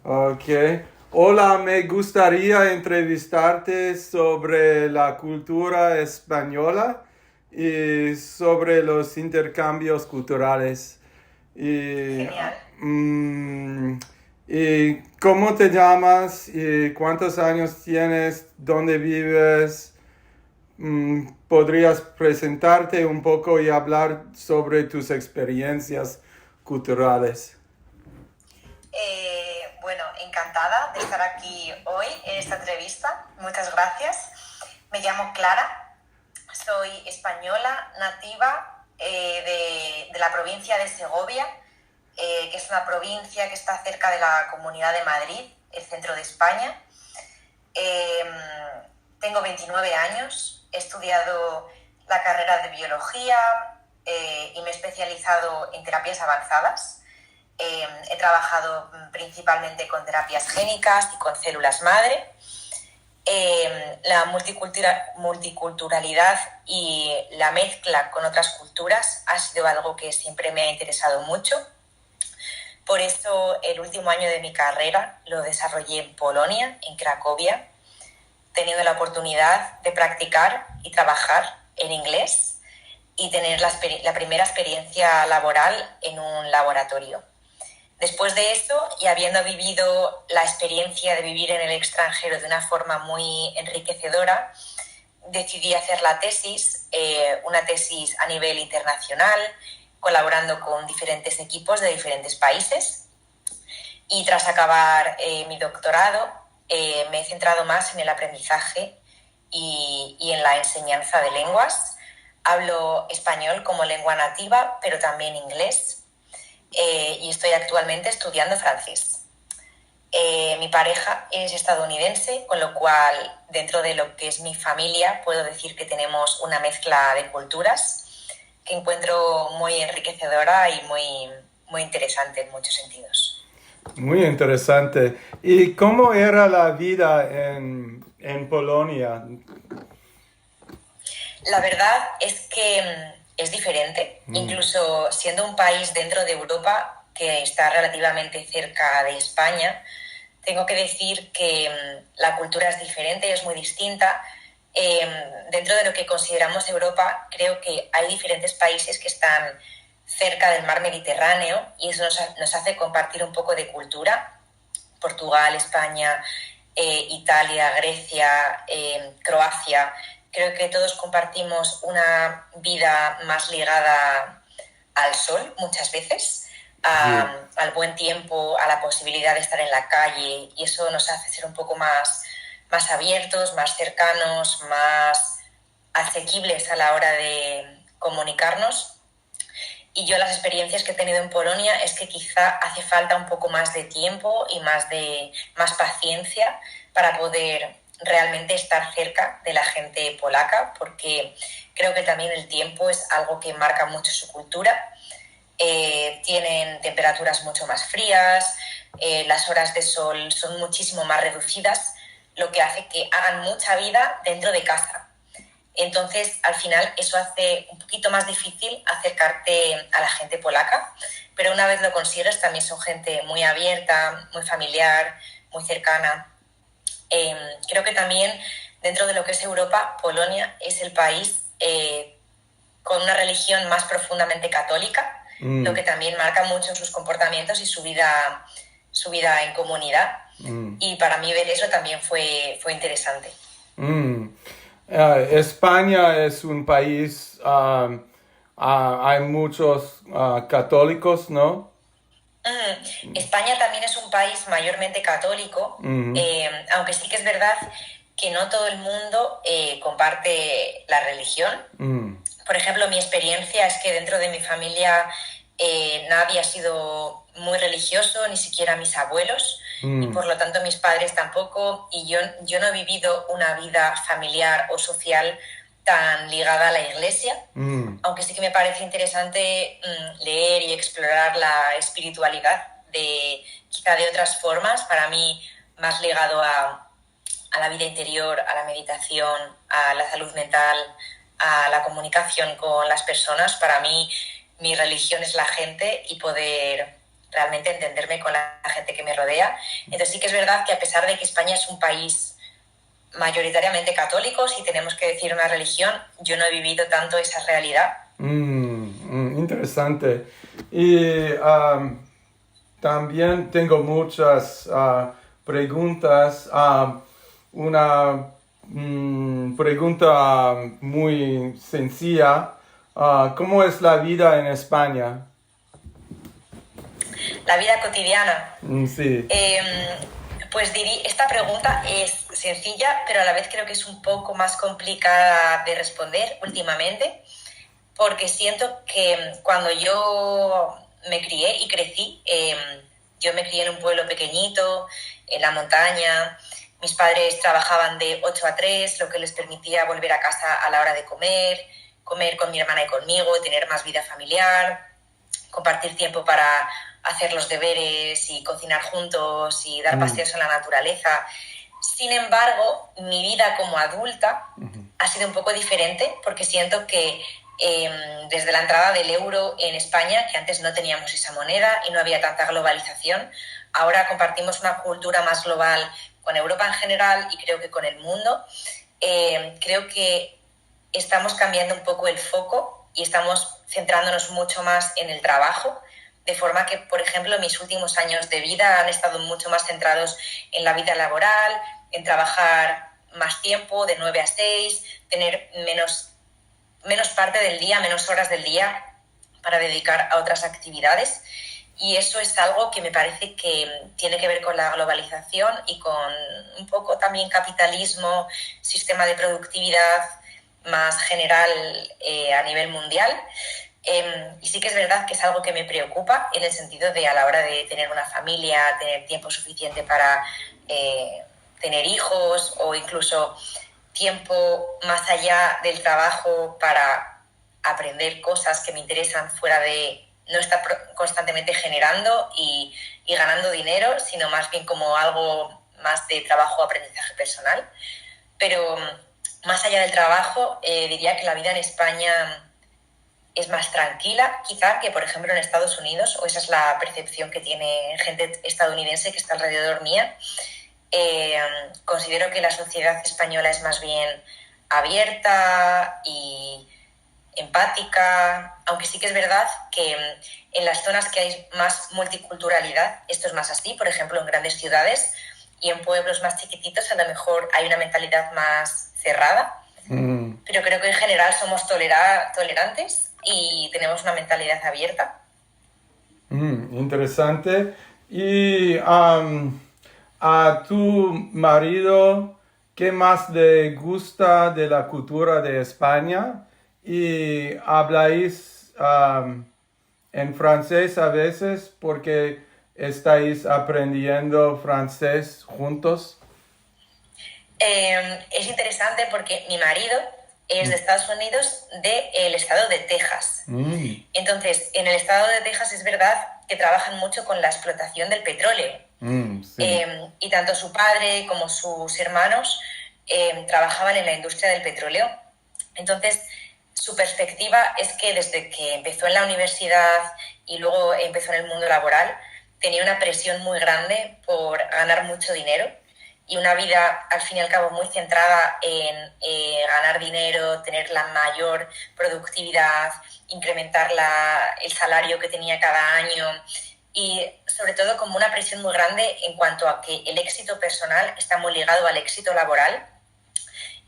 Ok. Hola, me gustaría entrevistarte sobre la cultura española y sobre los intercambios culturales. Y, Genial. mm, ¿Y cómo te llamas? ¿Y cuántos años tienes? ¿Dónde vives? ¿Podrías presentarte un poco y hablar sobre tus experiencias culturales? Bueno, encantada de estar aquí hoy en esta entrevista. Muchas gracias. Me llamo Clara, soy española, nativa de la provincia de Segovia, que es una provincia que está cerca de la Comunidad de Madrid, el centro de España. Tengo 29 años, he estudiado la carrera de biología y me he especializado en terapias avanzadas. He trabajado principalmente con terapias génicas y con células madre. La multiculturalidad y la mezcla con otras culturas ha sido algo que siempre me ha interesado mucho. Por eso el último año de mi carrera lo desarrollé en Polonia, en Cracovia, teniendo la oportunidad de practicar y trabajar en inglés y tener la primera experiencia laboral en un laboratorio. Después de eso, y habiendo vivido la experiencia de vivir en el extranjero de una forma muy enriquecedora, decidí hacer la tesis, una tesis a nivel internacional, colaborando con diferentes equipos de diferentes países. Y tras acabar mi doctorado, me he centrado más en el aprendizaje y en la enseñanza de lenguas. Hablo español como lengua nativa, pero también inglés, y estoy actualmente estudiando francés. Mi pareja es estadounidense, con lo cual dentro de lo que es mi familia puedo decir que tenemos una mezcla de culturas que encuentro muy enriquecedora y muy interesante en muchos sentidos. Muy interesante. ¿Y cómo era la vida en Polonia? La verdad es que es diferente, Mm, incluso siendo un país dentro de Europa que está relativamente cerca de España. Tengo que decir que la cultura es diferente, es muy distinta. Dentro de lo que consideramos Europa, creo que hay diferentes países que están cerca del mar Mediterráneo y eso nos hace compartir un poco de cultura. Portugal, España, Italia, Grecia, Croacia. Creo que todos compartimos una vida más ligada al sol muchas veces, sí. al buen tiempo, a la posibilidad de estar en la calle, y eso nos hace ser un poco más abiertos, más cercanos, más asequibles a la hora de comunicarnos. Y yo las experiencias que he tenido en Polonia es que quizá hace falta un poco más de tiempo y más paciencia para poder realmente estar cerca de la gente polaca, porque creo que también el tiempo es algo que marca mucho su cultura. Tienen temperaturas mucho más frías, las horas de sol son muchísimo más reducidas, lo que hace que hagan mucha vida dentro de casa. Entonces, al final, eso hace un poquito más difícil acercarte a la gente polaca, pero una vez lo consigues, también son gente muy abierta, muy familiar, muy cercana. Creo que también, dentro de lo que es Europa, Polonia es el país con una religión más profundamente católica, lo Mm, que también marca mucho sus comportamientos y su vida en comunidad. mm, Y para mí ver eso también fue interesante. mm. España es un país, hay muchos católicos, ¿no? España también es un país mayormente católico, Mm, aunque sí que es verdad que no todo el mundo comparte la religión. mm, Por ejemplo, mi experiencia es que dentro de mi familia nadie ha sido muy religioso, ni siquiera mis abuelos, y mm, por lo tanto mis padres tampoco, y yo no he vivido una vida familiar o social tan ligada a la iglesia, mm, aunque sí que me parece interesante leer y explorar la espiritualidad quizá de otras formas, para mí más ligado a la vida interior, a la meditación, a la salud mental, a la comunicación con las personas. Para mí, mi religión es la gente y poder realmente entenderme con la gente que me rodea. Entonces sí que es verdad que a pesar de que España es un país mayoritariamente católico, si tenemos que decir una religión, yo no he vivido tanto esa realidad. Interesante. Y también tengo muchas preguntas. Una pregunta muy sencilla. ¿Cómo es la vida en España? La vida cotidiana. Sí. Pues esta pregunta es sencilla, pero a la vez creo que es un poco más complicada de responder últimamente, porque siento que cuando yo me crié y crecí, yo me crié en un pueblo pequeñito, en la montaña. Mis padres trabajaban de 8 a 3, lo que les permitía volver a casa a la hora de comer con mi hermana y conmigo, tener más vida familiar, compartir tiempo para hacer los deberes y cocinar juntos y dar paseos en la naturaleza. Sin embargo, mi vida como adulta ha sido un poco diferente, porque siento que desde la entrada del euro en España, que antes no teníamos esa moneda y no había tanta globalización, ahora compartimos una cultura más global con Europa en general y creo que con el mundo. Creo que estamos cambiando un poco el foco y estamos centrándonos mucho más en el trabajo, de forma que, por ejemplo, mis últimos años de vida han estado mucho más centrados en la vida laboral, en trabajar más tiempo, de 9 a 6, tener menos parte del día, menos horas del día para dedicar a otras actividades. Y eso es algo que me parece que tiene que ver con la globalización y con un poco también capitalismo, sistema de productividad más general a nivel mundial. Y sí que es verdad que es algo que me preocupa, en el sentido de, a la hora de tener una familia, tener tiempo suficiente para tener hijos, o incluso tiempo más allá del trabajo para aprender cosas que me interesan fuera de no estar constantemente generando y ganando dinero, sino más bien como algo más de trabajo o aprendizaje personal. Pero más allá del trabajo, diría que la vida en España es más tranquila, quizá, que por ejemplo en Estados Unidos, o esa es la percepción que tiene gente estadounidense que está alrededor mía. Considero que la sociedad española es más bien abierta y empática, aunque sí que es verdad que en las zonas que hay más multiculturalidad esto es más así, por ejemplo en grandes ciudades, y en pueblos más chiquititos a lo mejor hay una mentalidad más cerrada, pero creo que en general somos tolerantes y tenemos una mentalidad abierta. Interesante. Y a tu marido, ¿qué más le gusta de la cultura de España? ¿Y habláis en francés a veces porque estáis aprendiendo francés juntos? Es interesante porque mi marido es de Estados Unidos, del estado de Texas. Entonces, en el estado de Texas es verdad que trabajan mucho con la explotación del petróleo. Sí. Y tanto su padre como sus hermanos trabajaban en la industria del petróleo. Entonces, su perspectiva es que desde que empezó en la universidad y luego empezó en el mundo laboral, tenía una presión muy grande por ganar mucho dinero y una vida, al fin y al cabo, muy centrada en ganar dinero, tener la mayor productividad, incrementar el salario que tenía cada año, y sobre todo como una presión muy grande en cuanto a que el éxito personal está muy ligado al éxito laboral.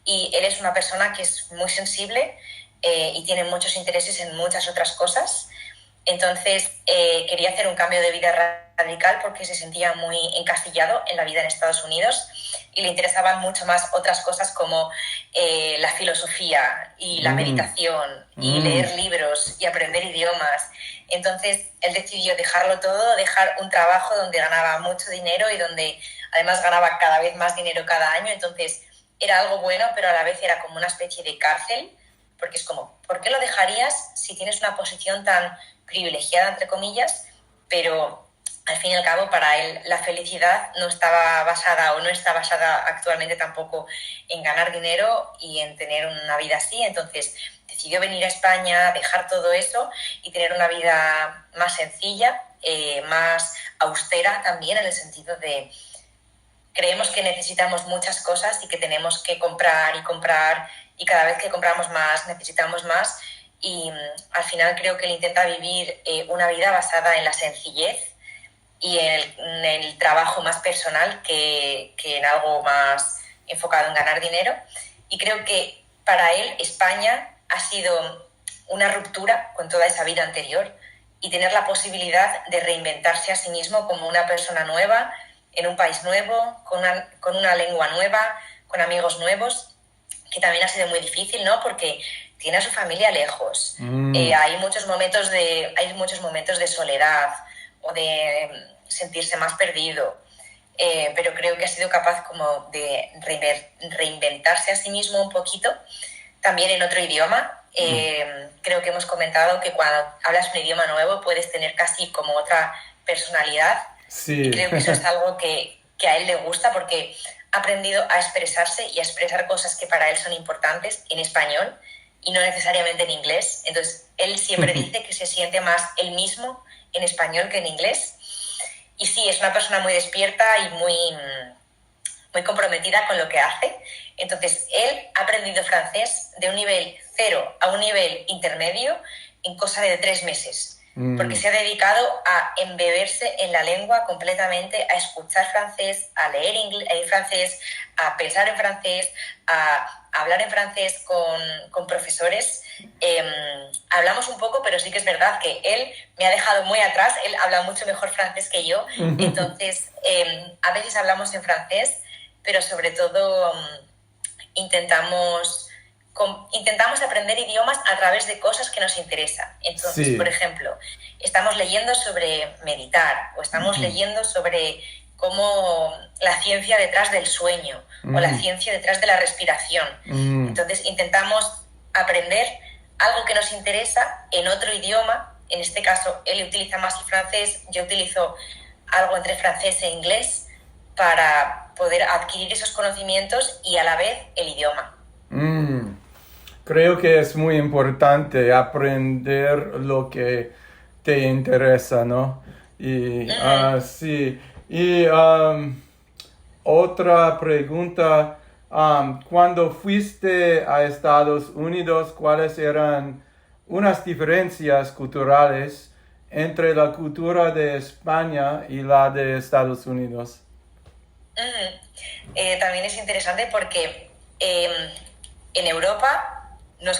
Y él es una persona que es muy sensible y tiene muchos intereses en muchas otras cosas. Entonces quería hacer un cambio de vida radical porque se sentía muy encasillado en la vida en Estados Unidos y le interesaban mucho más otras cosas como la filosofía y la meditación y leer libros y aprender idiomas. Entonces él decidió dejarlo todo, dejar un trabajo donde ganaba mucho dinero y donde además ganaba cada vez más dinero cada año. Entonces era algo bueno, pero a la vez era como una especie de cárcel, porque es como, ¿por qué lo dejarías si tienes una posición tan privilegiada, entre comillas? Pero al fin y al cabo para él la felicidad no estaba basada, o no está basada actualmente tampoco, en ganar dinero y en tener una vida así. Entonces decidió venir a España, dejar todo eso y tener una vida más sencilla más austera también, en el sentido de creemos que necesitamos muchas cosas y que tenemos que comprar y comprar, y cada vez que compramos más necesitamos más, y al final creo que él intenta vivir una vida basada en la sencillez y en el trabajo más personal que en algo más enfocado en ganar dinero. Y creo que para él España ha sido una ruptura con toda esa vida anterior, y tener la posibilidad de reinventarse a sí mismo como una persona nueva, en un país nuevo, con una lengua nueva, con amigos nuevos, que también ha sido muy difícil, ¿no? Porque tiene a su familia lejos. Hay muchos momentos de soledad o de sentirse más perdido. Pero creo que ha sido capaz como de reinventarse a sí mismo un poquito, también en otro idioma. Creo que hemos comentado que cuando hablas un idioma nuevo puedes tener casi como otra personalidad. Sí. Y creo que eso es algo que a él le gusta, porque ha aprendido a expresarse y a expresar cosas que para él son importantes en español y no necesariamente en inglés. Entonces, él siempre dice que se siente más él mismo en español que en inglés. Y sí, es una persona muy despierta y muy comprometida con lo que hace. Entonces, él ha aprendido francés de un nivel 0 a un nivel intermedio en cosa de 3 meses. Porque se ha dedicado a embeberse en la lengua completamente, a escuchar francés, a leer francés, a pensar en francés, a hablar en francés con profesores. Hablamos un poco, pero sí que es verdad que él me ha dejado muy atrás. Él habla mucho mejor francés que yo. Entonces, a veces hablamos en francés, pero sobre todo intentamos aprender idiomas a través de cosas que nos interesan. Entonces, Sí. por ejemplo, estamos leyendo sobre meditar, o estamos leyendo sobre cómo la ciencia detrás del sueño o la ciencia detrás de la respiración. Entonces, intentamos aprender algo que nos interesa en otro idioma. En este caso, él utiliza más el francés, yo utilizo algo entre francés e inglés para poder adquirir esos conocimientos y a la vez el idioma. Creo que es muy importante aprender lo que te interesa, ¿no? Y sí. Y otra pregunta, cuando fuiste a Estados Unidos, ¿cuáles eran unas diferencias culturales entre la cultura de España y la de Estados Unidos? También es interesante porque en Europa nos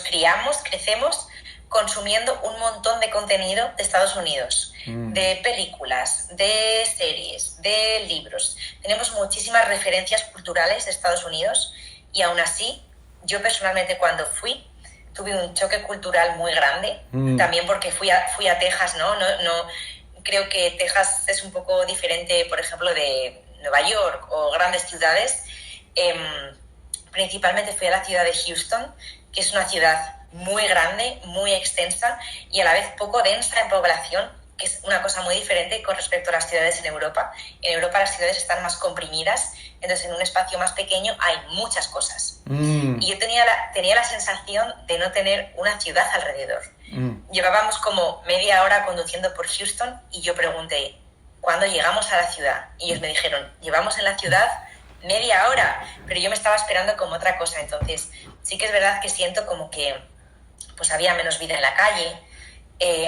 crecemos consumiendo un montón de contenido de Estados Unidos, de películas, de series, de libros. Tenemos muchísimas referencias culturales de Estados Unidos, y aún así, yo personalmente cuando fui, tuve un choque cultural muy grande, también porque fui a Texas, ¿no? No, creo que Texas es un poco diferente, por ejemplo, de Nueva York o grandes ciudades. Principalmente fui a la ciudad de Houston, que es una ciudad muy grande, muy extensa y a la vez poco densa en población, que es una cosa muy diferente con respecto a las ciudades en Europa. En Europa las ciudades están más comprimidas, entonces en un espacio más pequeño hay muchas cosas. Y yo tenía la sensación de no tener una ciudad alrededor. Llevábamos como media hora conduciendo por Houston y yo pregunté, ¿cuándo llegamos a la ciudad? Y ellos me dijeron, llevamos en la ciudad media hora, pero yo me estaba esperando como otra cosa. Entonces sí que es verdad que siento como que pues había menos vida en la calle,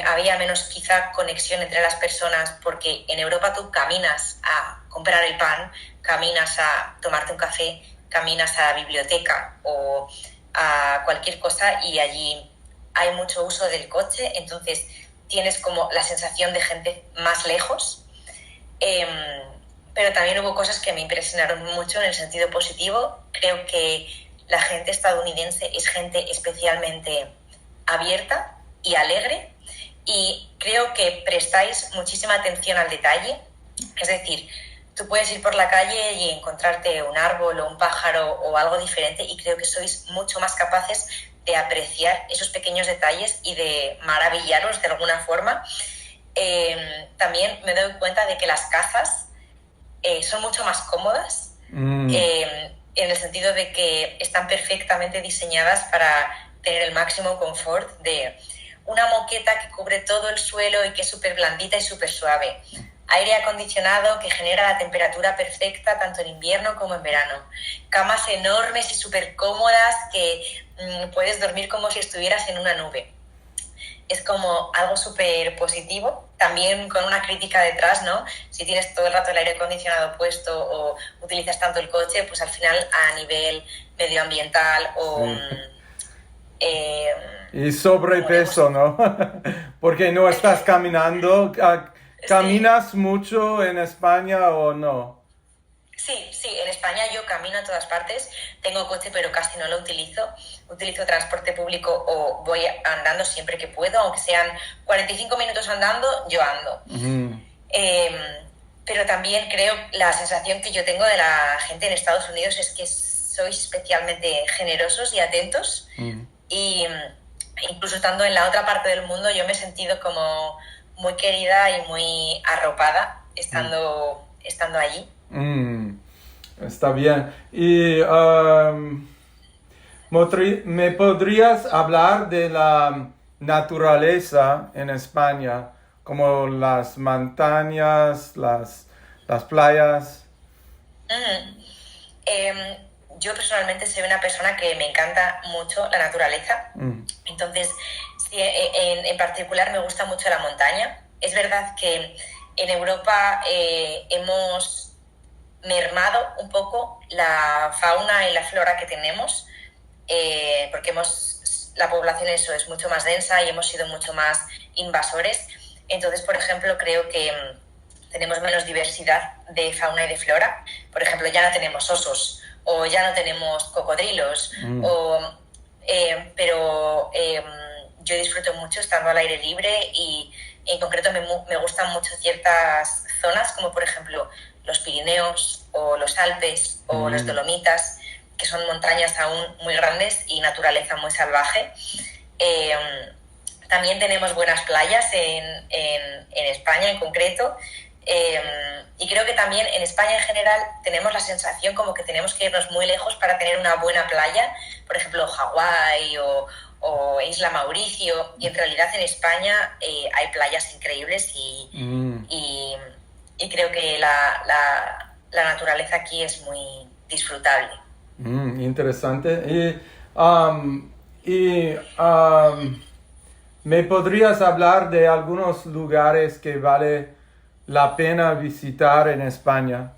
había menos quizá conexión entre las personas, porque en Europa tú caminas a comprar el pan, caminas a tomarte un café, caminas a la biblioteca o a cualquier cosa y allí hay mucho uso del coche, entonces tienes como la sensación de gente más lejos. Pero también hubo cosas que me impresionaron mucho en el sentido positivo. Creo que la gente estadounidense es gente especialmente abierta y alegre, y creo que prestáis muchísima atención al detalle. Es decir, tú puedes ir por la calle y encontrarte un árbol o un pájaro o algo diferente, y creo que sois mucho más capaces de apreciar esos pequeños detalles y de maravillaros de alguna forma. También me doy cuenta de que las casas son mucho más cómodas, en el sentido de que están perfectamente diseñadas para tener el máximo confort de una moqueta que cubre todo el suelo y que es súper blandita y súper suave. Aire acondicionado que genera la temperatura perfecta tanto en invierno como en verano. Camas enormes y súper cómodas que puedes dormir como si estuvieras en una nube. Es como algo súper positivo, también con una crítica detrás, ¿no? Si tienes todo el rato el aire acondicionado puesto o utilizas tanto el coche, pues al final a nivel medioambiental o... y sobrepeso, ¿no? Porque no estás caminando. ¿Caminas mucho en España o no? Sí, en España yo camino a todas partes, tengo coche pero casi no lo utilizo transporte público o voy andando siempre que puedo, aunque sean 45 minutos andando, yo ando. Pero también creo, la sensación que yo tengo de la gente en Estados Unidos es que sois especialmente generosos y atentos y incluso estando en la otra parte del mundo yo me he sentido como muy querida y muy arropada estando allí. Está bien. Y ¿me podrías hablar de la naturaleza en España, como las montañas, las playas? Yo personalmente soy una persona que me encanta mucho la naturaleza. Entonces, sí, en particular me gusta mucho la montaña. Es verdad que en Europa hemos mermado un poco la fauna y la flora que tenemos, porque la población es mucho más densa y hemos sido mucho más invasores. Entonces, por ejemplo, creo que tenemos menos diversidad de fauna y de flora. Por ejemplo, ya no tenemos osos o ya no tenemos cocodrilos, pero yo disfruto mucho estando al aire libre y en concreto me gustan mucho ciertas zonas, como por ejemplo los Pirineos o los Alpes o los Dolomitas, que son montañas aún muy grandes y naturaleza muy salvaje. También tenemos buenas playas en España en concreto, y creo que también en España en general tenemos la sensación como que tenemos que irnos muy lejos para tener una buena playa, por ejemplo Hawái o Isla Mauricio, y en realidad en España hay playas increíbles y creo que la naturaleza aquí es muy disfrutable. Interesante. ¿Me podrías hablar de algunos lugares que vale la pena visitar en España?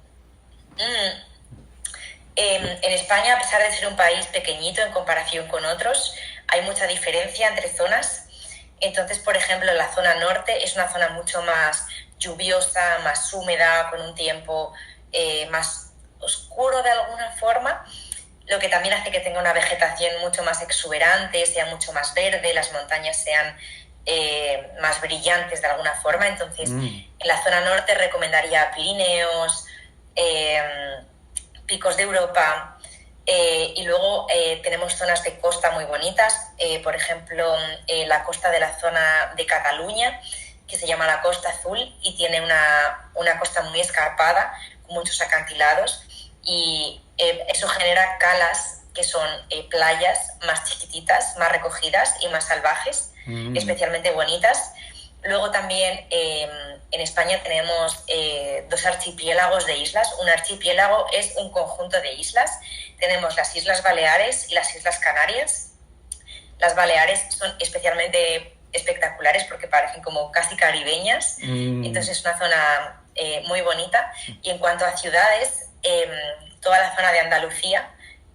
En España, a pesar de ser un país pequeñito en comparación con otros, hay mucha diferencia entre zonas. Entonces, por ejemplo, la zona norte es una zona mucho más lluviosa, más húmeda, con un tiempo más oscuro de alguna forma, lo que también hace que tenga una vegetación mucho más exuberante, sea mucho más verde, las montañas sean más brillantes de alguna forma. Entonces, en la zona norte recomendaría Pirineos, Picos de Europa, y luego tenemos zonas de costa muy bonitas, por ejemplo, la costa de la zona de Cataluña, que se llama la Costa Azul y tiene una costa muy escarpada, con muchos acantilados, y eso genera calas, que son playas más chiquititas, más recogidas y más salvajes, especialmente bonitas. Luego también en España tenemos dos archipiélagos de islas. Un archipiélago es un conjunto de islas. Tenemos las Islas Baleares y las Islas Canarias. Las Baleares son especialmente espectaculares porque parecen como casi caribeñas. Entonces es una zona muy bonita. Y en cuanto a ciudades, toda la zona de Andalucía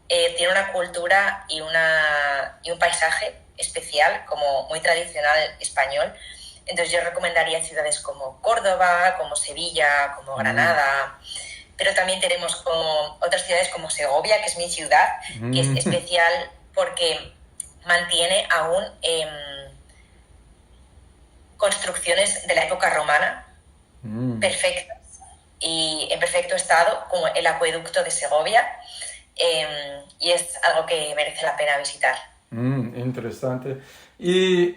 tiene una cultura y un paisaje especial, como muy tradicional español. Entonces yo recomendaría ciudades como Córdoba, como Sevilla, como Granada, pero también tenemos como otras ciudades como Segovia, que es mi ciudad, que es especial porque mantiene aún construcciones de la época romana perfectas y en perfecto estado, como el acueducto de Segovia, y es algo que merece la pena visitar. Interesante. Y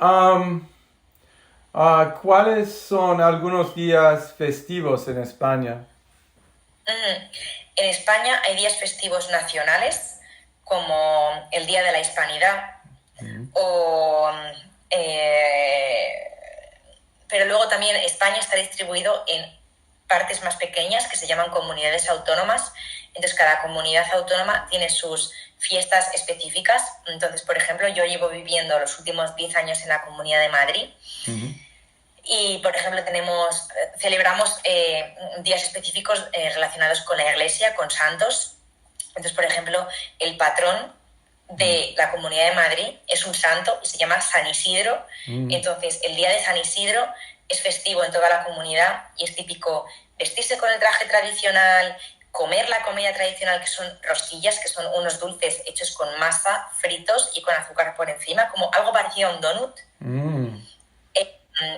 ¿cuáles son algunos días festivos en España? En España hay días festivos nacionales, como el Día de la Hispanidad o Pero luego también España está distribuido en partes más pequeñas que se llaman comunidades autónomas. Entonces, cada comunidad autónoma tiene sus fiestas específicas. Entonces, por ejemplo, yo llevo viviendo los últimos 10 años en la Comunidad de Madrid. Uh-huh. Y, por ejemplo, celebramos días específicos relacionados con la Iglesia, con santos. Entonces, por ejemplo, el patrón de la Comunidad de Madrid es un santo y se llama San Isidro. Entonces, el día de San Isidro es festivo en toda la comunidad y es típico vestirse con el traje tradicional, comer la comida tradicional, que son rosquillas, que son unos dulces hechos con masa, fritos y con azúcar por encima, como algo parecido a un donut.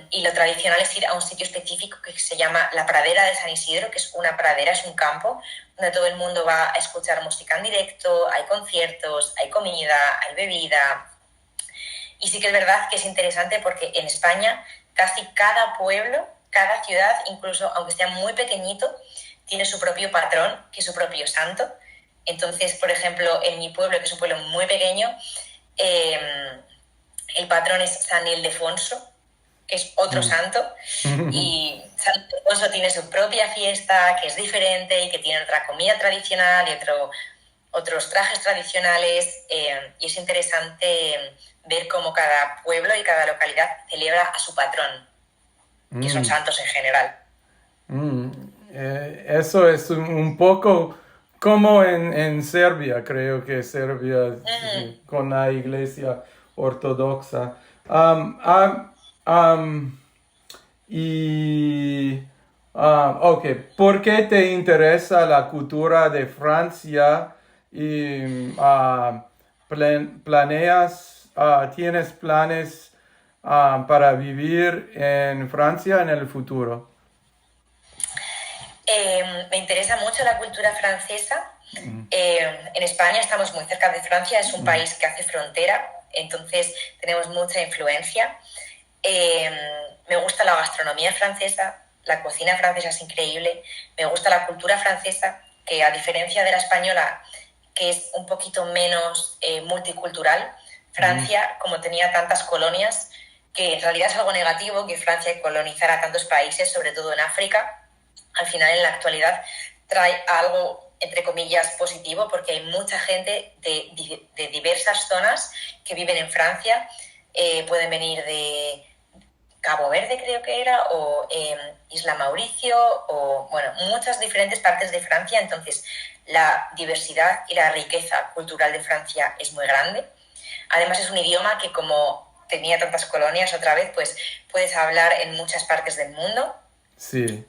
Y lo tradicional es ir a un sitio específico que se llama la Pradera de San Isidro, que es una pradera, es un campo donde todo el mundo va a escuchar música en directo, hay conciertos, hay comida, hay bebida. Y sí que es verdad que es interesante porque en España casi cada pueblo, cada ciudad, incluso aunque sea muy pequeñito, tiene su propio patrón, que es su propio santo. Entonces, por ejemplo, en mi pueblo, que es un pueblo muy pequeño, el patrón es San Ildefonso, que es otro santo, y San Ildefonso tiene su propia fiesta, que es diferente y que tiene otra comida tradicional y otros trajes tradicionales, y es interesante ver cómo cada pueblo y cada localidad celebra a su patrón, que son santos en general. Eso es un poco como en Serbia, creo que Serbia con la iglesia ortodoxa. Ok, ¿por qué te interesa la cultura de Francia y tienes planes para vivir en Francia en el futuro? Me interesa mucho la cultura francesa. En España estamos muy cerca de Francia, es un país que hace frontera, entonces tenemos mucha influencia. Me gusta la gastronomía francesa, la cocina francesa es increíble, me gusta la cultura francesa, que a diferencia de la española, que es un poquito menos multicultural, Francia, como tenía tantas colonias, que en realidad es algo negativo que Francia colonizara tantos países, sobre todo en África, al final en la actualidad trae algo, entre comillas, positivo, porque hay mucha gente de diversas zonas que viven en Francia, pueden venir de Cabo Verde, creo que era, o Isla Mauricio, o bueno, muchas diferentes partes de Francia. Entonces, la diversidad y la riqueza cultural de Francia es muy grande. Además, es un idioma que, como tenía tantas colonias otra vez, pues puedes hablar en muchas partes del mundo. Sí.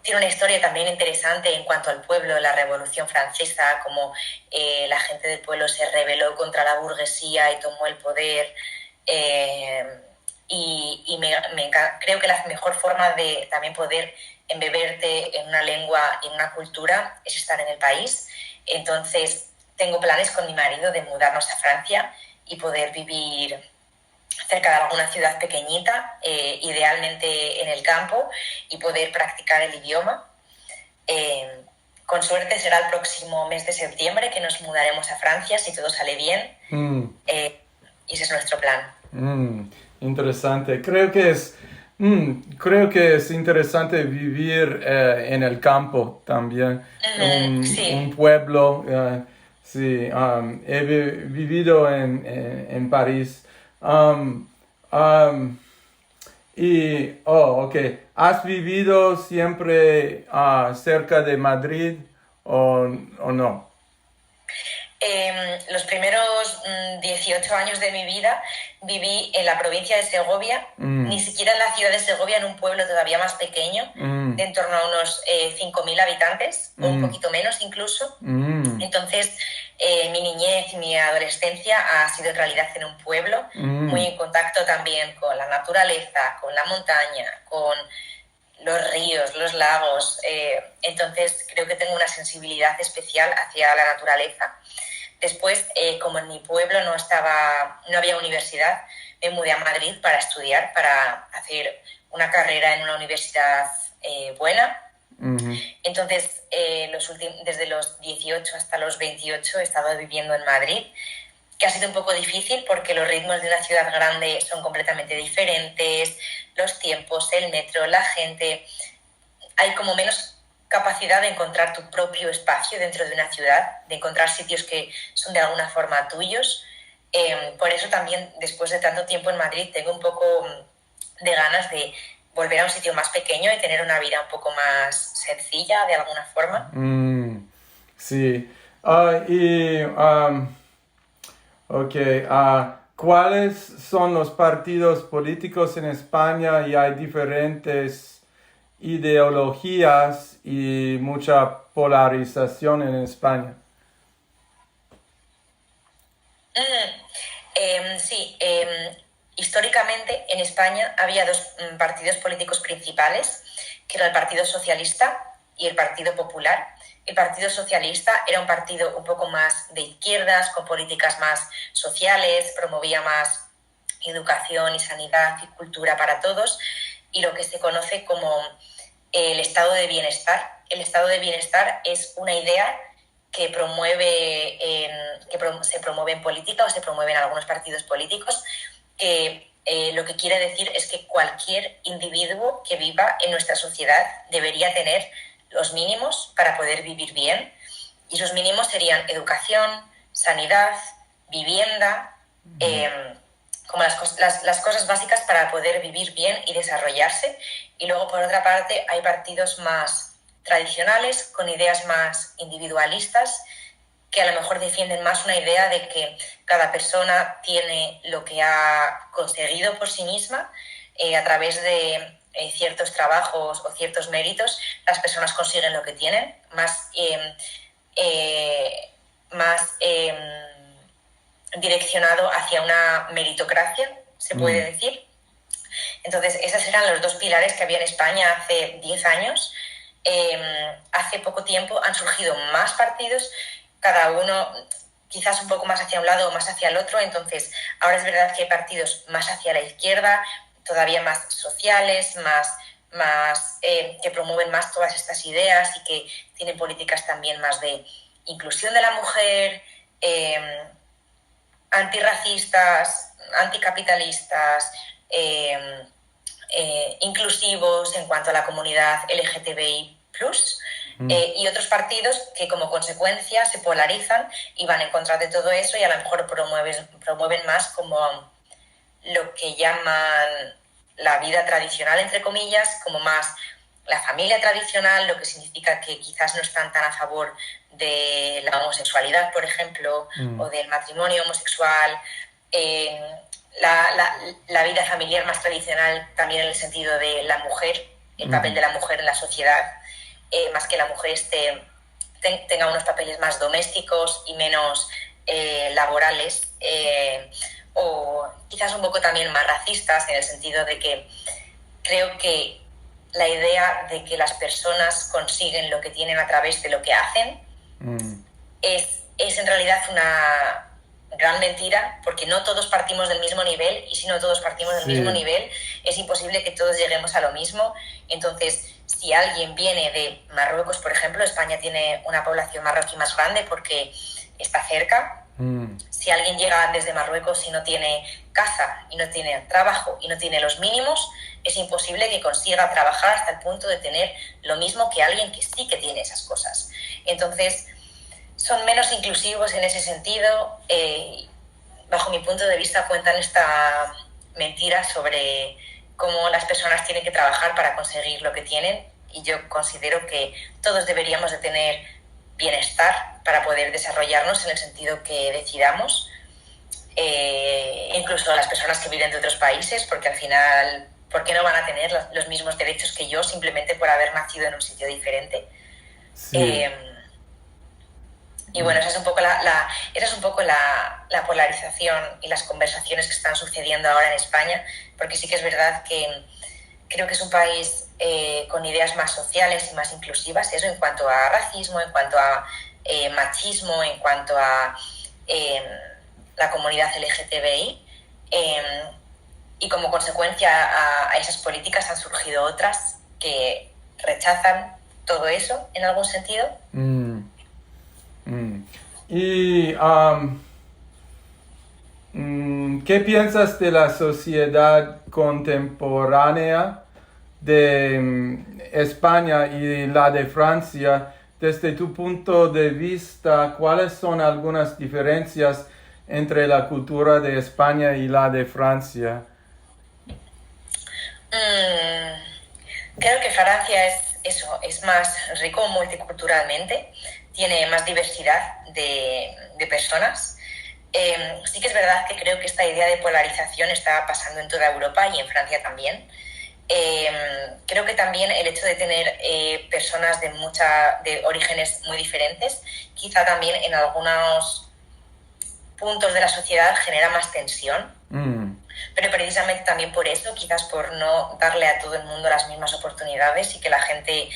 Tiene una historia también interesante en cuanto al pueblo, la Revolución Francesa, como la gente del pueblo se rebeló contra la burguesía y tomó el poder. Creo que la mejor forma de también poder embeberte en una lengua y en una cultura es estar en el país. Entonces, tengo planes con mi marido de mudarnos a Francia y poder vivir cerca de alguna ciudad pequeñita, idealmente en el campo, y poder practicar el idioma. Con suerte será el próximo mes de septiembre que nos mudaremos a Francia, si todo sale bien. Y ese es nuestro plan. Interesante. Creo que es interesante vivir en el campo también. Un pueblo. Sí, he vivido en París. Okay. ¿Has vivido siempre cerca de Madrid o no? Los primeros 18 años de mi vida viví en la provincia de Segovia, ni siquiera en la ciudad de Segovia, en un pueblo todavía más pequeño, de en torno a unos 5.000 habitantes, o un poquito menos incluso. Entonces, mi niñez y mi adolescencia ha sido en realidad en un pueblo, muy en contacto también con la naturaleza, con la montaña, con los ríos, los lagos. Entonces, creo que tengo una sensibilidad especial hacia la naturaleza. Después, como en mi pueblo no había universidad, me mudé a Madrid para estudiar, para hacer una carrera en una universidad buena. Entonces, desde los 18 hasta los 28 he estado viviendo en Madrid, que ha sido un poco difícil porque los ritmos de una ciudad grande son completamente diferentes, los tiempos, el metro, la gente, hay como menos capacidad de encontrar tu propio espacio dentro de una ciudad, de encontrar sitios que son de alguna forma tuyos. Por eso también, después de tanto tiempo en Madrid, tengo un poco de ganas de volver a un sitio más pequeño y tener una vida un poco más sencilla, de alguna forma. Sí. ¿Cuáles son los partidos políticos en España? Y hay diferentes ideologías y mucha polarización en España. Sí, históricamente en España había dos partidos políticos principales, que era el Partido Socialista y el Partido Popular. El Partido Socialista era un partido un poco más de izquierdas, con políticas más sociales, promovía más educación y sanidad y cultura para todos, y lo que se conoce como el estado de bienestar. El estado de bienestar es una idea que se promueve en política o se promueve en algunos partidos políticos, que lo que quiere decir es que cualquier individuo que viva en nuestra sociedad debería tener los mínimos para poder vivir bien, y esos mínimos serían educación, sanidad, vivienda, como las cosas básicas para poder vivir bien y desarrollarse. Y luego, por otra parte, hay partidos más tradicionales, con ideas más individualistas, que a lo mejor defienden más una idea de que cada persona tiene lo que ha conseguido por sí misma, a través de ciertos trabajos o ciertos méritos, las personas consiguen lo que tienen, más direccionado hacia una meritocracia, se puede decir. Entonces, esos eran los dos pilares que había en España hace 10 años. Hace poco tiempo han surgido más partidos, cada uno quizás un poco más hacia un lado o más hacia el otro. Entonces, ahora es verdad que hay partidos más hacia la izquierda, todavía más sociales, que promueven más todas estas ideas y que tienen políticas también más de inclusión de la mujer, antirracistas, anticapitalistas, inclusivos en cuanto a la comunidad LGTBI+, y otros partidos que como consecuencia se polarizan y van en contra de todo eso, y a lo mejor promueven más como lo que llaman la vida tradicional, entre comillas, como más la familia tradicional, lo que significa que quizás no están tan a favor de la homosexualidad, por ejemplo, o del matrimonio homosexual, la vida familiar más tradicional también en el sentido de la mujer, el papel de la mujer en la sociedad, más que la mujer tenga unos papeles más domésticos y menos laborales, o quizás un poco también más racistas, en el sentido de que creo que la idea de que las personas consiguen lo que tienen a través de lo que hacen es en realidad una gran mentira, porque no todos partimos del mismo nivel, y si no todos partimos del mismo nivel, es imposible que todos lleguemos a lo mismo. Entonces, si alguien viene de Marruecos, por ejemplo, España tiene una población marroquí más grande porque está cerca. Si alguien llega desde Marruecos y no tiene casa, y no tiene trabajo, y no tiene los mínimos, es imposible que consiga trabajar hasta el punto de tener lo mismo que alguien que sí que tiene esas cosas. Entonces, son menos inclusivos en ese sentido. Bajo mi punto de vista, cuentan esta mentira sobre cómo las personas tienen que trabajar para conseguir lo que tienen, y yo considero que todos deberíamos de tener bienestar para poder desarrollarnos en el sentido que decidamos, incluso las personas que viven de otros países, porque al final, ¿por qué no van a tener los mismos derechos que yo simplemente por haber nacido en un sitio diferente? Sí. Y bueno, esa es un poco la polarización y las conversaciones que están sucediendo ahora en España, porque sí que es verdad que creo que es un país con ideas más sociales y más inclusivas, eso en cuanto a racismo, en cuanto a machismo, en cuanto a la comunidad LGTBI, y como consecuencia a esas políticas han surgido otras que rechazan todo eso en algún sentido. Y ¿Qué piensas de la sociedad contemporánea de España y la de Francia? Desde tu punto de vista, ¿cuáles son algunas diferencias entre la cultura de España y la de Francia? Creo que Francia es más rico multiculturalmente, tiene más diversidad de personas. Sí que es verdad que creo que esta idea de polarización está pasando en toda Europa y en Francia también. Creo que también el hecho de tener personas de orígenes muy diferentes, quizá también en algunos puntos de la sociedad genera más tensión. Pero precisamente también por eso, quizás por no darle a todo el mundo las mismas oportunidades y que la gente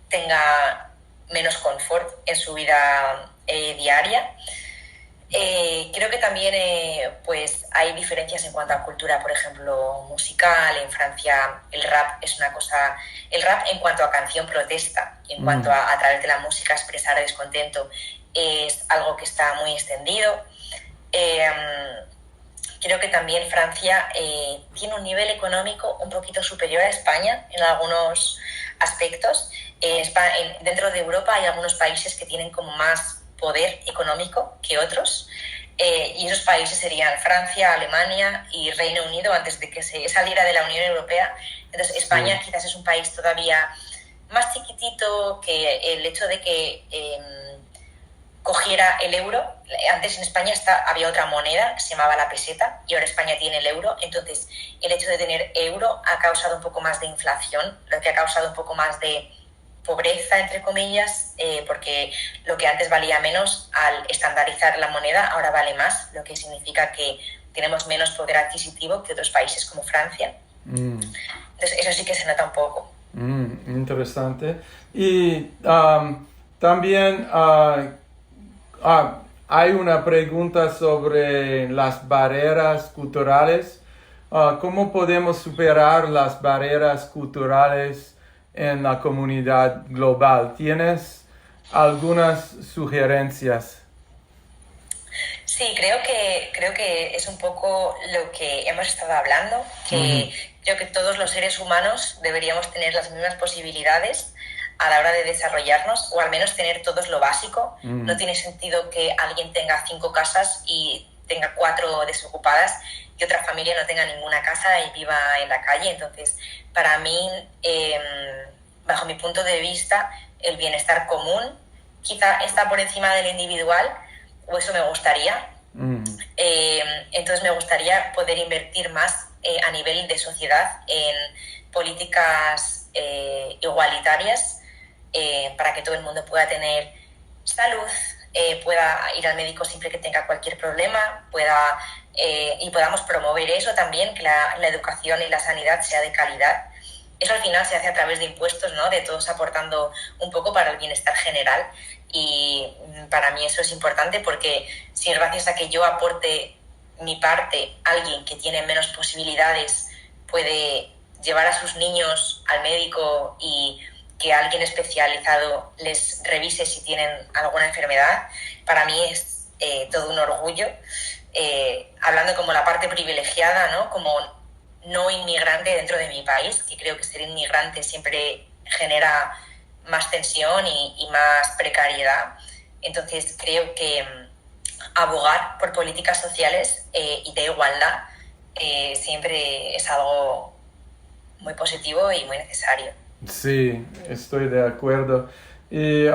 tenga menos confort en su vida diaria. Creo que también pues hay diferencias en cuanto a cultura, por ejemplo, musical. En Francia el rap es una cosa... El rap en cuanto a canción protesta, en cuanto a través de la música expresar descontento, es algo que está muy extendido. Creo que también Francia tiene un nivel económico un poquito superior a España en algunos aspectos. Dentro de Europa hay algunos países que tienen como más poder económico que otros, y esos países serían Francia, Alemania y Reino Unido antes de que se saliera de la Unión Europea. Entonces España quizás es un país todavía más chiquitito, que el hecho de que cogiera el euro. Antes en España había otra moneda que se llamaba la peseta y ahora España tiene el euro. Entonces el hecho de tener euro ha causado un poco más de inflación, lo que ha causado un poco más de pobreza, entre comillas, porque lo que antes valía menos, al estandarizar la moneda ahora vale más, lo que significa que tenemos menos poder adquisitivo que otros países como Francia. Entonces eso sí que se nota un poco. Interesante. Y también hay una pregunta sobre las barreras culturales. ¿Cómo podemos superar las barreras culturales en la comunidad global? ¿Tienes algunas sugerencias? Sí, creo que es un poco lo que hemos estado hablando, que creo que todos los seres humanos deberíamos tener las mismas posibilidades a la hora de desarrollarnos, o al menos tener todos lo básico. No tiene sentido que alguien tenga 5 casas y tenga 4 desocupadas y otra familia no tenga ninguna casa y viva en la calle. Entonces, para mí, bajo mi punto de vista, el bienestar común quizá está por encima del individual, o eso me gustaría. Entonces me gustaría poder invertir más a nivel de sociedad en políticas igualitarias, para que todo el mundo pueda tener salud, pueda ir al médico siempre que tenga cualquier problema, y podamos promover eso también, que la educación y la sanidad sea de calidad. Eso al final se hace a través de impuestos, ¿no? De todos aportando un poco para el bienestar general, y para mí eso es importante, porque si gracias a que yo aporte mi parte, alguien que tiene menos posibilidades puede llevar a sus niños al médico y que alguien especializado les revise si tienen alguna enfermedad, para mí es todo un orgullo. Hablando como la parte privilegiada, ¿no? Como no inmigrante dentro de mi país, que creo que ser inmigrante siempre genera más tensión y más precariedad. Entonces creo que abogar por políticas sociales y de igualdad siempre es algo muy positivo y muy necesario. Sí, estoy de acuerdo. Y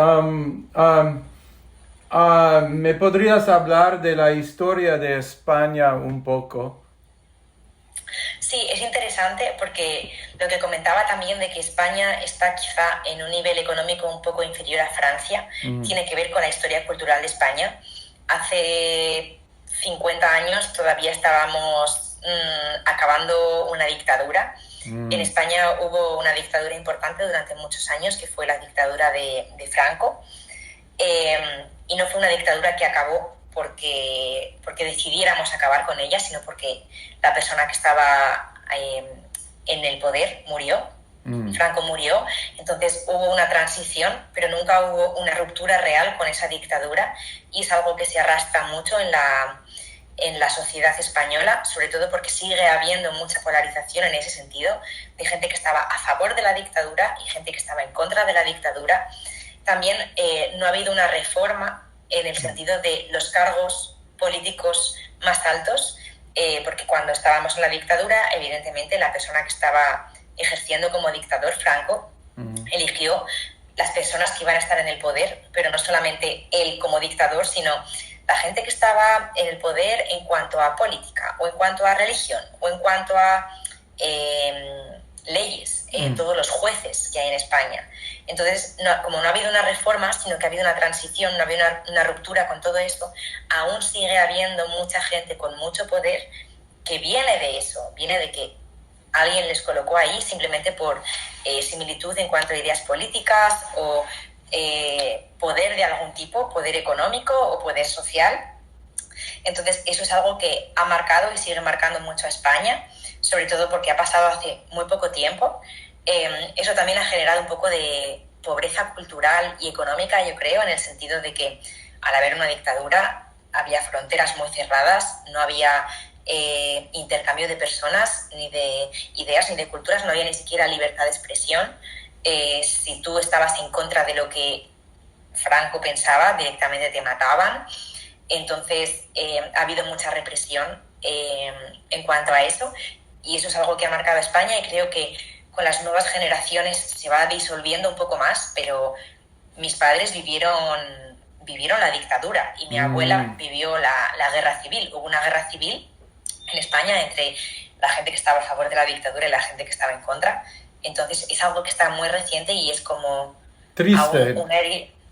¿me podrías hablar de la historia de España un poco? Sí, es interesante porque lo que comentaba también de que España está quizá en un nivel económico un poco inferior a Francia, tiene que ver con la historia cultural de España. Hace 50 años todavía estábamos acabando una dictadura. En España hubo una dictadura importante durante muchos años, que fue la dictadura de Franco, y no fue una dictadura que acabó porque decidiéramos acabar con ella, sino porque la persona que estaba en el poder murió. Franco murió. Entonces hubo una transición, pero nunca hubo una ruptura real con esa dictadura, y es algo que se arrastra mucho en en la sociedad española, sobre todo porque sigue habiendo mucha polarización en ese sentido, de gente que estaba a favor de la dictadura y gente que estaba en contra de la dictadura. También no ha habido una reforma en el sentido de los cargos políticos más altos, porque cuando estábamos en la dictadura, evidentemente la persona que estaba ejerciendo como dictador, Franco, eligió las personas que iban a estar en el poder, pero no solamente él como dictador, sino la gente que estaba en el poder en cuanto a política, o en cuanto a religión, o en cuanto a leyes, todos los jueces que hay en España. Entonces, como no ha habido una reforma, sino que ha habido una transición, no ha habido una ruptura con todo esto, aún sigue habiendo mucha gente con mucho poder que viene de eso, viene de que alguien les colocó ahí simplemente por similitud en cuanto a ideas políticas o poder de algún tipo, poder económico o poder social. Entonces, eso es algo que ha marcado y sigue marcando mucho a España, sobre todo porque ha pasado hace muy poco tiempo. Eso también ha generado un poco de pobreza cultural y económica, yo creo, en el sentido de que al haber una dictadura había fronteras muy cerradas, no había intercambio de personas, ni de ideas, ni de culturas, no había ni siquiera libertad de expresión. Si tú estabas en contra de lo que Franco pensaba, directamente te mataban. Entonces ha habido mucha represión en cuanto a eso, y eso es algo que ha marcado a España, y creo que con las nuevas generaciones se va disolviendo un poco más, pero mis padres vivieron la dictadura y mi abuela vivió la guerra civil. Hubo una guerra civil en España entre la gente que estaba a favor de la dictadura y la gente que estaba en contra. Entonces es algo que está muy reciente y es como... Triste.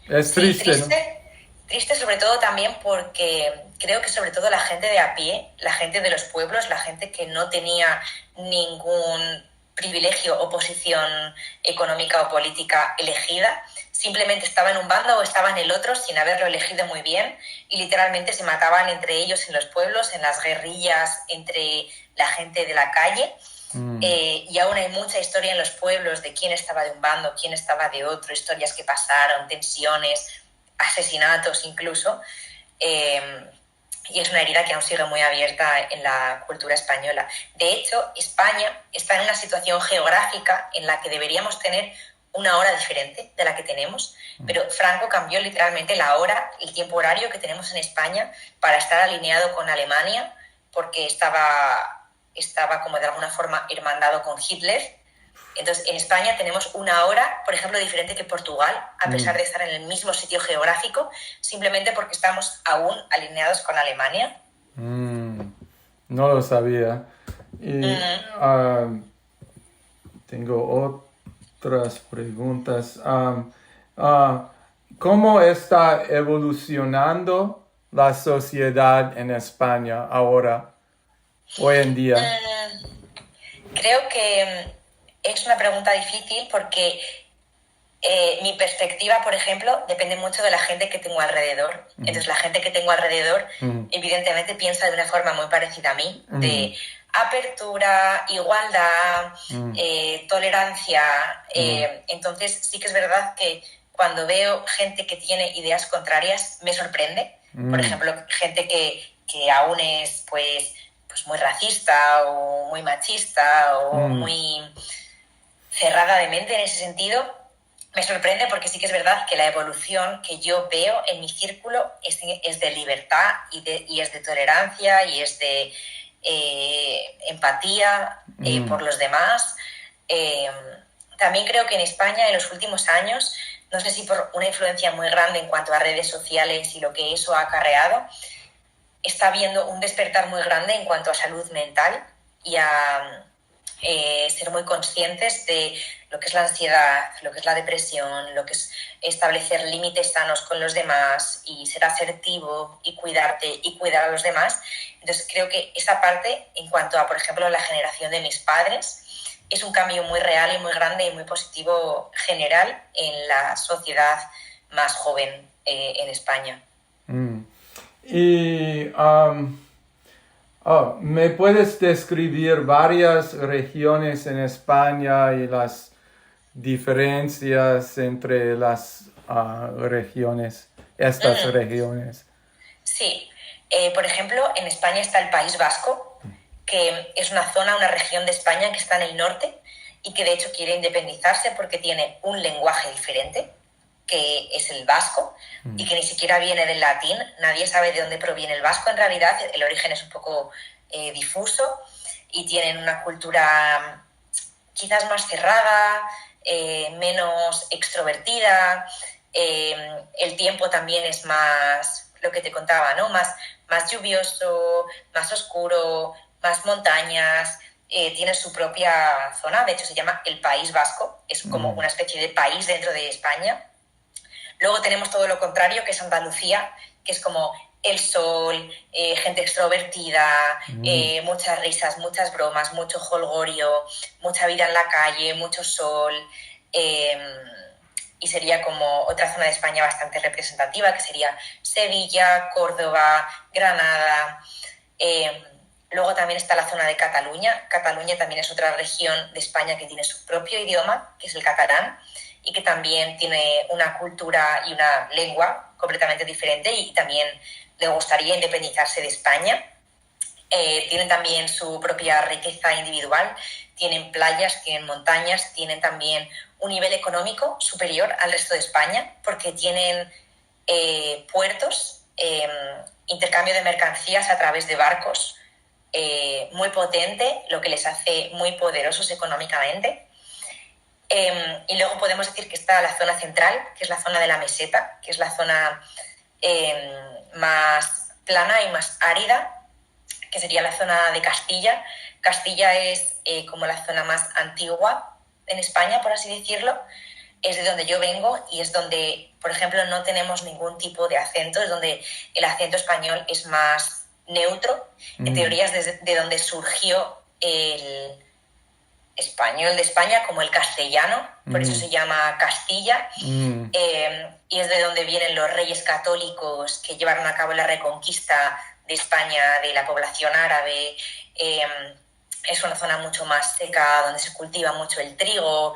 Es sí, triste, triste, ¿no? Triste sobre todo también porque creo que sobre todo la gente de a pie, la gente de los pueblos, la gente que no tenía ningún privilegio o posición económica o política elegida, simplemente estaba en un bando o estaba en el otro sin haberlo elegido muy bien, y literalmente se mataban entre ellos en los pueblos, en las guerrillas entre la gente de la calle. Y aún hay mucha historia en los pueblos de quién estaba de un bando, quién estaba de otro, historias que pasaron, tensiones, asesinatos incluso. Y es una herida que aún sigue muy abierta en la cultura española. De hecho, España está en una situación geográfica en la que deberíamos tener una hora diferente de la que tenemos, pero Franco cambió literalmente la hora, el tiempo horario que tenemos en España para estar alineado con Alemania, porque estaba como de alguna forma hermandado con Hitler. Entonces, en España tenemos una hora, por ejemplo, diferente que Portugal, a pesar de estar en el mismo sitio geográfico, simplemente porque estamos aún alineados con Alemania. No lo sabía. Y tengo otras preguntas. ¿Cómo está evolucionando la sociedad en España ahora, hoy en día? Creo que es una pregunta difícil porque mi perspectiva, por ejemplo, depende mucho de la gente que tengo alrededor. Entonces, la gente que tengo alrededor, evidentemente, piensa de una forma muy parecida a mí, de apertura, igualdad, tolerancia. Entonces, sí que es verdad que cuando veo gente que tiene ideas contrarias, me sorprende. Por ejemplo, gente que aún es, pues muy racista o muy machista o muy cerrada de mente en ese sentido. Me sorprende porque sí que es verdad que la evolución que yo veo en mi círculo es de libertad y es de tolerancia y es de empatía por los demás. También creo que en España en los últimos años, no sé si por una influencia muy grande en cuanto a redes sociales y lo que eso ha acarreado, está habiendo un despertar muy grande en cuanto a salud mental y a ser muy conscientes de lo que es la ansiedad, lo que es la depresión, lo que es establecer límites sanos con los demás y ser asertivo y cuidarte y cuidar a los demás. Entonces creo que esa parte, en cuanto a, por ejemplo, la generación de mis padres, es un cambio muy real y muy grande y muy positivo general en la sociedad más joven en España. Y ¿me puedes describir varias regiones en España y las diferencias entre las regiones, estas regiones? Sí, Por ejemplo, en España está el País Vasco, que es una zona, una región de España que está en el norte y que de hecho quiere independizarse porque tiene un lenguaje diferente, que es el vasco, y que ni siquiera viene del latín. Nadie sabe de dónde proviene el vasco en realidad, el origen es un poco difuso, y tienen una cultura quizás más cerrada, menos extrovertida. El tiempo también es más, lo que te contaba, ¿no? Más lluvioso, más oscuro, más montañas. Tiene su propia zona, de hecho se llama el País Vasco, es como una especie de país dentro de España. Luego tenemos todo lo contrario, que es Andalucía, que es como el sol, gente extrovertida, muchas risas, muchas bromas, mucho jolgorio, mucha vida en la calle, mucho sol. Y sería como otra zona de España bastante representativa, que sería Sevilla, Córdoba, Granada. Luego también está la zona de Cataluña. Cataluña también es otra región de España que tiene su propio idioma, que es el catalán, y que también tiene una cultura y una lengua completamente diferente, y también le gustaría independizarse de España. Tienen también su propia riqueza individual, tienen playas, tienen montañas, tienen también un nivel económico superior al resto de España, porque tienen puertos, intercambio de mercancías a través de barcos muy potente, lo que les hace muy poderosos económicamente. Y luego podemos decir que está la zona central, que es la zona de la meseta, que es la zona más plana y más árida, que sería la zona de Castilla. Castilla es como la zona más antigua en España, por así decirlo. Es de donde yo vengo y es donde, por ejemplo, no tenemos ningún tipo de acento, es donde el acento español es más neutro. En teoría es de donde surgió el español de España, como el castellano, por eso se llama Castilla, y es de donde vienen los reyes católicos que llevaron a cabo la reconquista de España de la población árabe. Es una zona mucho más seca, donde se cultiva mucho el trigo,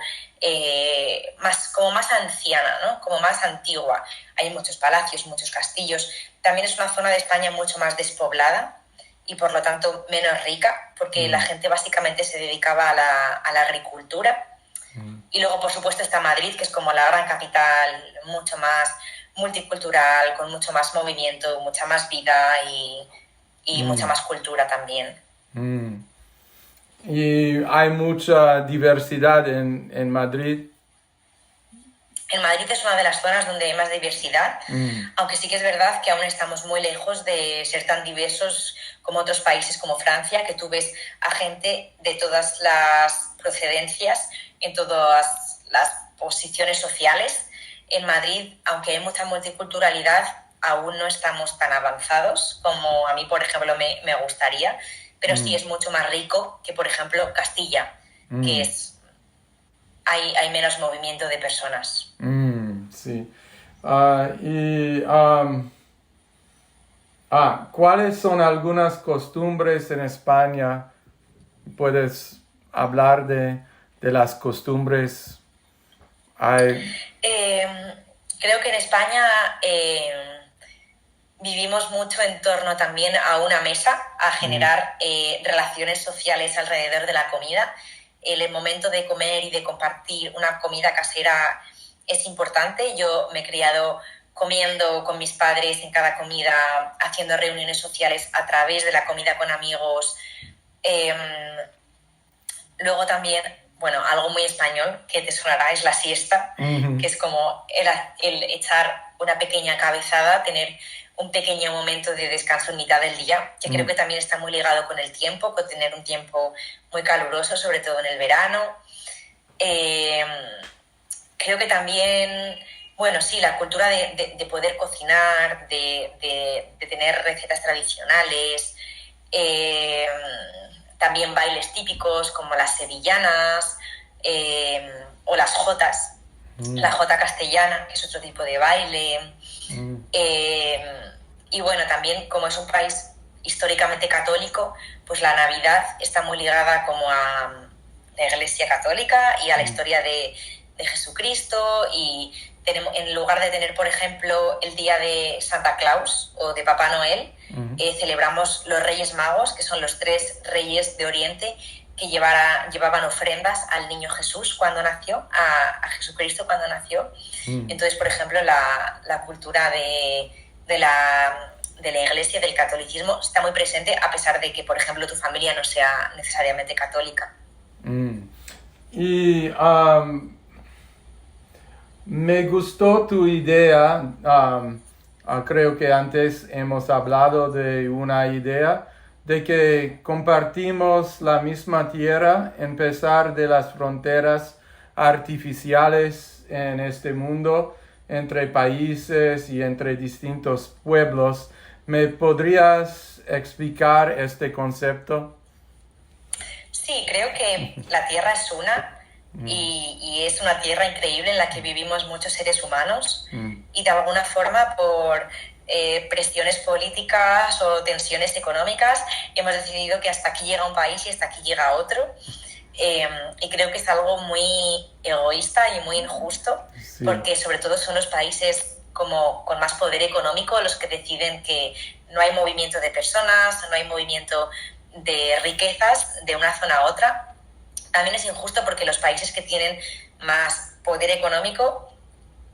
como más anciana, ¿no? Como más antigua. Hay muchos palacios, muchos castillos. También es una zona de España mucho más despoblada y por lo tanto menos rica, porque la gente básicamente se dedicaba a la agricultura. Y luego, por supuesto, está Madrid, que es como la gran capital, mucho más multicultural, con mucho más movimiento, mucha más vida y mucha más cultura también. Y hay mucha diversidad en Madrid. En Madrid es una de las zonas donde hay más diversidad, aunque sí que es verdad que aún estamos muy lejos de ser tan diversos como otros países como Francia, que tú ves a gente de todas las procedencias, en todas las posiciones sociales. En Madrid, aunque hay mucha multiculturalidad, aún no estamos tan avanzados como a mí, por ejemplo, me gustaría, pero sí es mucho más rico que, por ejemplo, Castilla, que hay menos movimiento de personas. Sí. ¿Cuáles son algunas costumbres en España? ¿Puedes hablar de las costumbres? Creo que en España vivimos mucho en torno también a una mesa, a generar relaciones sociales alrededor de la comida. El momento de comer y de compartir una comida casera es importante. Yo me he criado comiendo con mis padres en cada comida, haciendo reuniones sociales a través de la comida con amigos. Luego también, bueno, algo muy español que te sonará es la siesta, que es como el echar una pequeña cabezada, tener un pequeño momento de descanso en mitad del día, que creo que también está muy ligado con el tiempo, con tener un tiempo muy caluroso, sobre todo en el verano. Creo que también, bueno, sí, la cultura de poder cocinar, de tener recetas tradicionales, también bailes típicos como las sevillanas o las jotas, la jota castellana, que es otro tipo de baile. Y bueno, también como es un país históricamente católico, pues la Navidad está muy ligada como a la Iglesia católica y a la historia de Jesucristo, y en lugar de tener, por ejemplo, el día de Santa Claus o de Papá Noel, celebramos los Reyes Magos, que son los 3 reyes de Oriente que llevaban ofrendas al niño Jesús cuando nació, a Jesucristo cuando nació. Entonces, por ejemplo, la cultura de la Iglesia, del catolicismo, está muy presente, a pesar de que, por ejemplo, tu familia no sea necesariamente católica. Y me gustó tu idea. Creo que antes hemos hablado de una idea de que compartimos la misma tierra, en pesar de las fronteras artificiales en este mundo, entre países y entre distintos pueblos. ¿Me podrías explicar este concepto? Sí, creo que la Tierra es una y es una Tierra increíble en la que vivimos muchos seres humanos y de alguna forma por presiones políticas o tensiones económicas hemos decidido que hasta aquí llega un país y hasta aquí llega otro. Y creo que es algo muy egoísta y muy injusto, porque sobre todo son los países con más poder económico los que deciden que no hay movimiento de personas, no hay movimiento de riquezas de una zona a otra. También es injusto porque los países que tienen más poder económico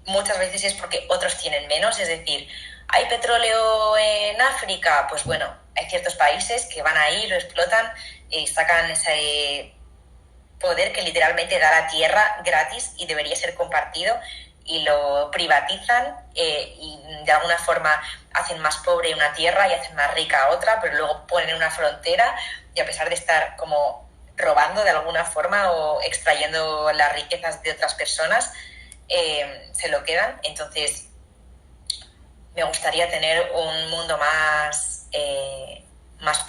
muchas veces es porque otros tienen menos, es decir, ¿hay petróleo en África? Pues bueno, hay ciertos países que van ahí, lo explotan y sacan ese poder que literalmente da la tierra gratis y debería ser compartido, y lo privatizan y de alguna forma hacen más pobre una tierra y hacen más rica otra, pero luego ponen una frontera y a pesar de estar como robando de alguna forma o extrayendo las riquezas de otras personas, se lo quedan. Entonces me gustaría tener un mundo más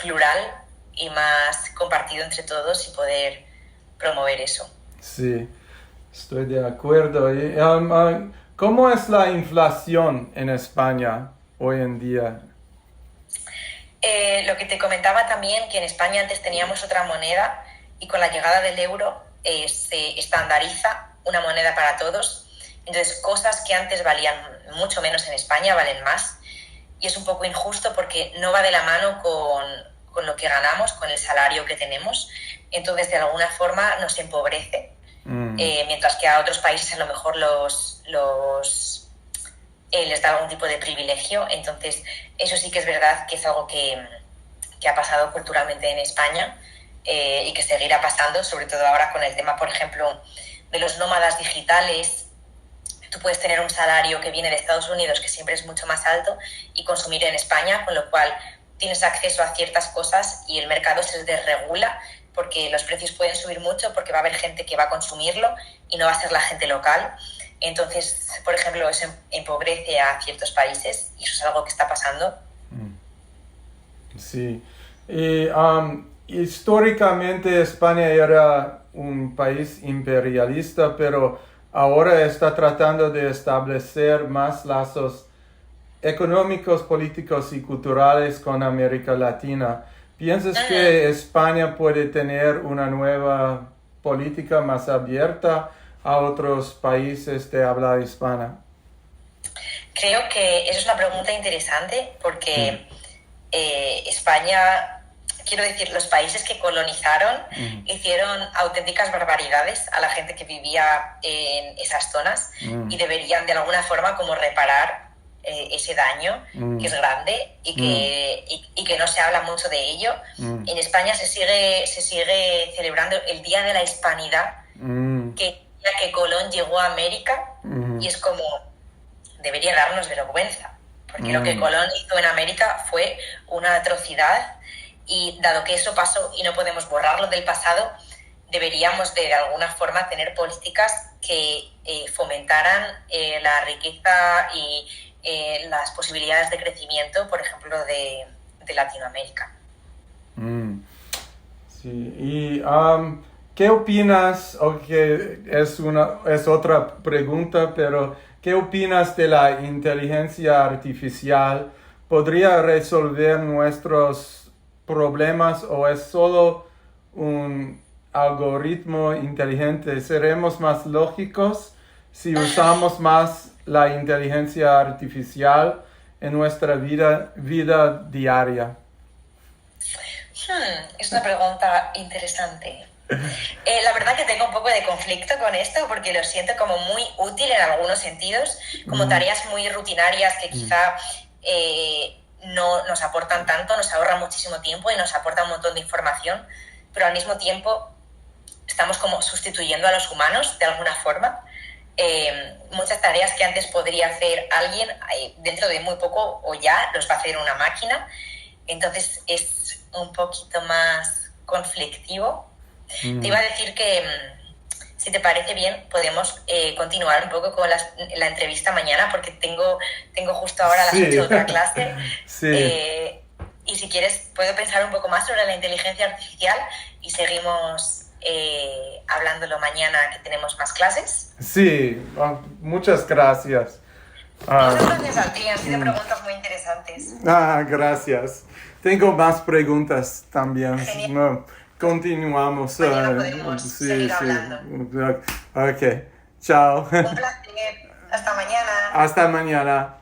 plural y más compartido entre todos y poder promover eso. Sí, estoy de acuerdo. ¿Cómo es la inflación en España hoy en día? Lo que te comentaba también, que en España antes teníamos otra moneda y con la llegada del euro se estandariza una moneda para todos. Entonces, cosas que antes valían mucho menos en España valen más. Y es un poco injusto porque no va de la mano con lo que ganamos, con el salario que tenemos. Entonces, de alguna forma, nos empobrece. Mientras que a otros países a lo mejor les da algún tipo de privilegio. Entonces, eso sí que es verdad que es algo que ha pasado culturalmente en España y que seguirá pasando, sobre todo ahora con el tema, por ejemplo, de los nómadas digitales. Tú puedes tener un salario que viene de Estados Unidos, que siempre es mucho más alto, y consumir en España, con lo cual tienes acceso a ciertas cosas y el mercado se desregula porque los precios pueden subir mucho, porque va a haber gente que va a consumirlo y no va a ser la gente local. Entonces, por ejemplo, eso empobrece a ciertos países y eso es algo que está pasando. Sí. Y, históricamente España era un país imperialista, pero ahora está tratando de establecer más lazos económicos, políticos y culturales con América Latina. ¿Piensas que España puede tener una nueva política más abierta a otros países de habla hispana? Creo que eso es una pregunta interesante porque España, quiero decir, los países que colonizaron hicieron auténticas barbaridades a la gente que vivía en esas zonas y deberían de alguna forma como reparar ese daño que es grande y que no se habla mucho de ello. En España se sigue celebrando el Día de la Hispanidad, que Colón llegó a América y es como, debería darnos vergüenza, porque lo que Colón hizo en América fue una atrocidad y dado que eso pasó y no podemos borrarlo del pasado, deberíamos de alguna forma tener políticas que fomentaran la riqueza y las posibilidades de crecimiento, por ejemplo, de Latinoamérica. Sí, y ¿qué opinas? Es otra pregunta, pero ¿qué opinas de la inteligencia artificial? ¿Podría resolver nuestros problemas o es solo un algoritmo inteligente? ¿Seremos más lógicos si usamos más la inteligencia artificial en nuestra vida diaria? Es una pregunta interesante. La verdad que tengo un poco de conflicto con esto porque lo siento como muy útil en algunos sentidos, como tareas muy rutinarias que quizá no nos aportan tanto, nos ahorran muchísimo tiempo y nos aportan un montón de información, pero al mismo tiempo estamos como sustituyendo a los humanos de alguna forma. Muchas tareas que antes podría hacer alguien, dentro de muy poco o ya los va a hacer una máquina. Entonces es un poquito más conflictivo. Te iba a decir que, si te parece bien, podemos continuar un poco con la entrevista mañana, porque tengo justo ahora a las 8 otra clase. Sí. Y si quieres, puedo pensar un poco más sobre la inteligencia artificial y seguimos hablándolo mañana que tenemos más clases. Sí, muchas gracias. Muchas gracias a ti, han sido preguntas muy interesantes. Gracias. Tengo más preguntas también. Genial. No, continuamos. Mañana podemos seguir hablando. Ok, chao. Un placer. Hasta mañana. Hasta mañana.